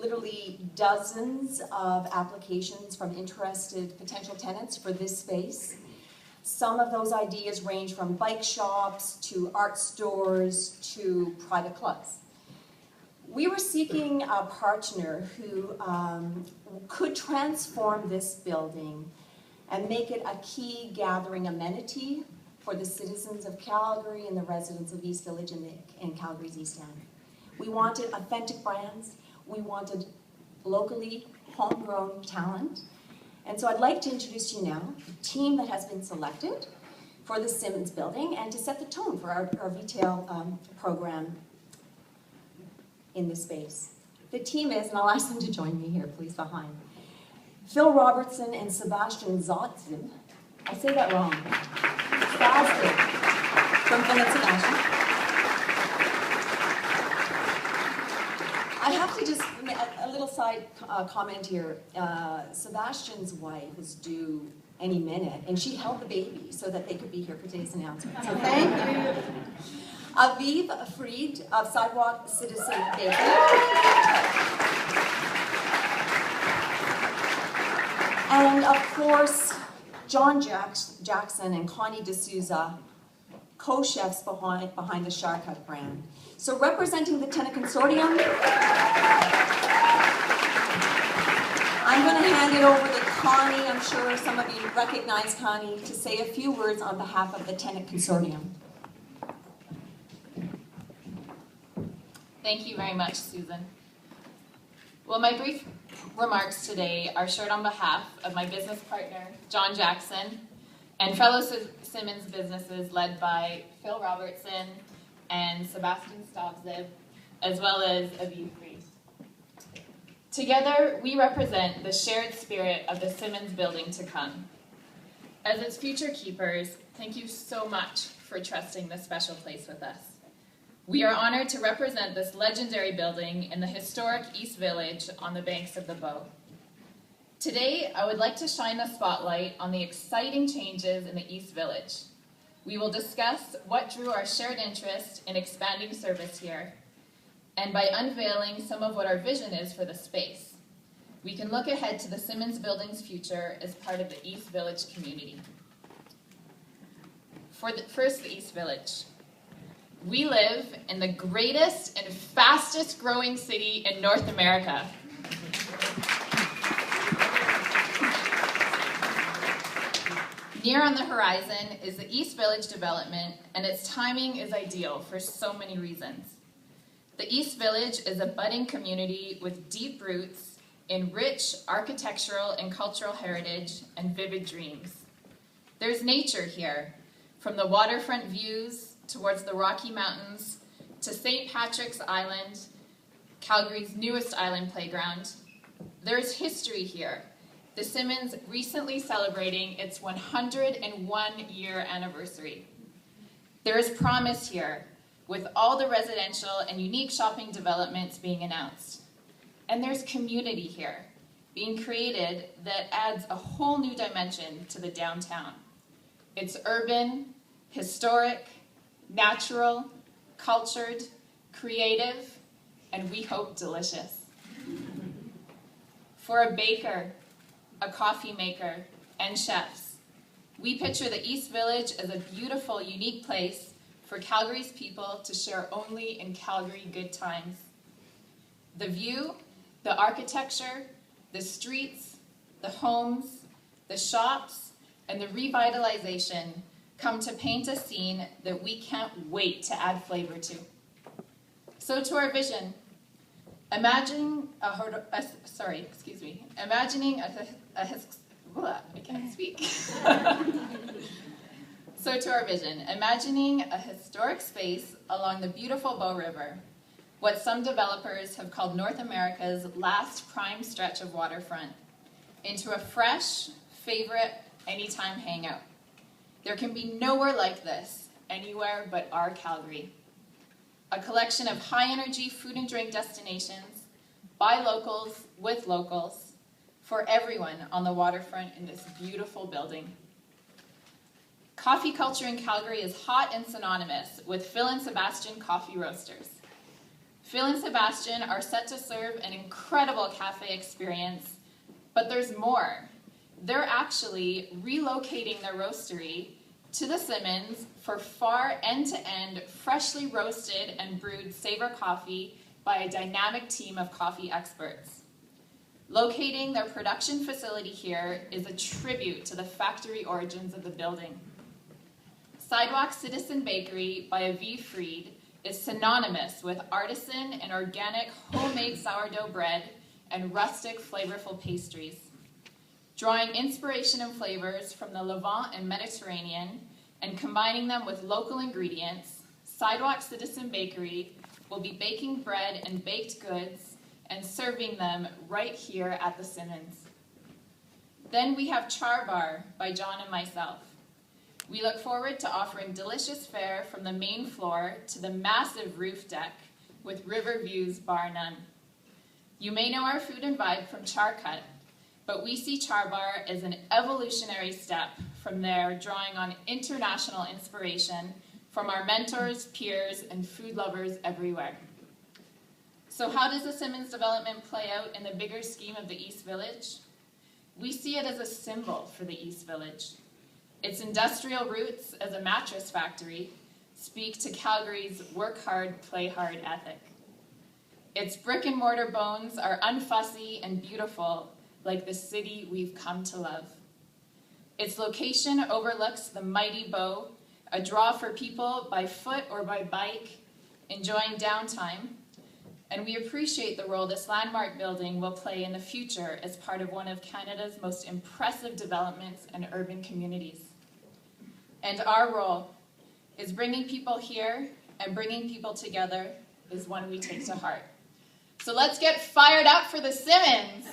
literally dozens of applications from interested potential tenants for this space. Some of those ideas range from bike shops to art stores to private clubs. We were seeking a partner who could transform this building and make it a key gathering amenity for the citizens of Calgary and the residents of East Village and Calgary's East End. We wanted authentic brands. We wanted locally homegrown talent. And so I'd like to introduce you now the team that has been selected for the Simmons building and to set the tone for our retail program in this space. The team is, and I'll ask them to join me here, please, behind. Phil Robertson and Sebastian Zotzib. I say that wrong. Sebastian from Tenants International. I have to just, a little side comment here. Sebastian's wife is due any minute, and she held the baby so that they could be here for today's announcement. So thank you. Aviv Fried of Sidewalk Citizen Bakery. And of course, John Jackson and Connie DeSousa, co-chefs behind the CHARCUT brand. So representing the tenant consortium, I'm going to hand it over to Connie. I'm sure some of you recognize Connie, to say a few words on behalf of the tenant consortium. Thank you very much, Susan. Well, my brief remarks today are shared on behalf of my business partner, John Jackson, and fellow Simmons businesses led by Phil Robertson and Sebastian Stavzib, as well as Aviv Fried. Together, we represent the shared spirit of the Simmons building to come. As its future keepers, thank you so much for trusting this special place with us. We are honored to represent this legendary building in the historic East Village on the banks of the Bow. Today, I would like to shine the spotlight on the exciting changes in the East Village. We will discuss what drew our shared interest in expanding service here, and by unveiling some of what our vision is for the space, we can look ahead to the Simmons building's future as part of the East Village community. First, the East Village. We live in the greatest and fastest growing city in North America. Near on the horizon is the East Village development, and its timing is ideal for so many reasons. The East Village is a budding community with deep roots in rich architectural and cultural heritage and vivid dreams. There's nature here, from the waterfront views towards the Rocky Mountains to St. Patrick's Island, Calgary's newest island playground. There's history here. The Simmons recently celebrating its 101-year anniversary. There is promise here, with all the residential and unique shopping developments being announced. And there's community here, being created that adds a whole new dimension to the downtown. It's urban, historic, natural, cultured, creative, and we hope delicious. For a baker, a coffee maker, and chefs, we picture the East Village as a beautiful, unique place for Calgary's people to share only in Calgary good times. The view, the architecture, the streets, the homes, the shops, and the revitalization come to paint a scene that we can't wait to add flavor to. So to our vision, imagining I can't speak. So to our vision, imagining a historic space along the beautiful Bow River, what some developers have called North America's last prime stretch of waterfront, into a fresh, favorite, anytime hangout. There can be nowhere like this, anywhere but our Calgary. A collection of high-energy food and drink destinations, by locals, with locals, for everyone on the waterfront in this beautiful building. Coffee culture in Calgary is hot and synonymous with Phil and Sebastian coffee roasters. Phil and Sebastian are set to serve an incredible cafe experience, but there's more. They're actually relocating their roastery to the Simmons for far end-to-end, freshly roasted and brewed savor coffee by a dynamic team of coffee experts. Locating their production facility here is a tribute to the factory origins of the building. Sidewalk Citizen Bakery by Aviv Fried is synonymous with artisan and organic homemade sourdough bread and rustic flavorful pastries. Drawing inspiration and flavors from the Levant and Mediterranean and combining them with local ingredients, Sidewalk Citizen Bakery will be baking bread and baked goods and serving them right here at the Simmons. Then we have Char Bar by John and myself. We look forward to offering delicious fare from the main floor to the massive roof deck with river views bar none. You may know our food and vibe from CHARCUT, but we see Char Bar as an evolutionary step from there, drawing on international inspiration from our mentors, peers, and food lovers everywhere. So how does the Simmons development play out in the bigger scheme of the East Village? We see it as a symbol for the East Village. Its industrial roots as a mattress factory speak to Calgary's work hard, play hard ethic. Its brick and mortar bones are unfussy and beautiful, like the city we've come to love. Its location overlooks the mighty Bow, a draw for people by foot or by bike, enjoying downtime, and we appreciate the role this landmark building will play in the future as part of one of Canada's most impressive developments and urban communities. And our role is bringing people here and bringing people together is one we take to heart. So let's get fired up for the Simmons.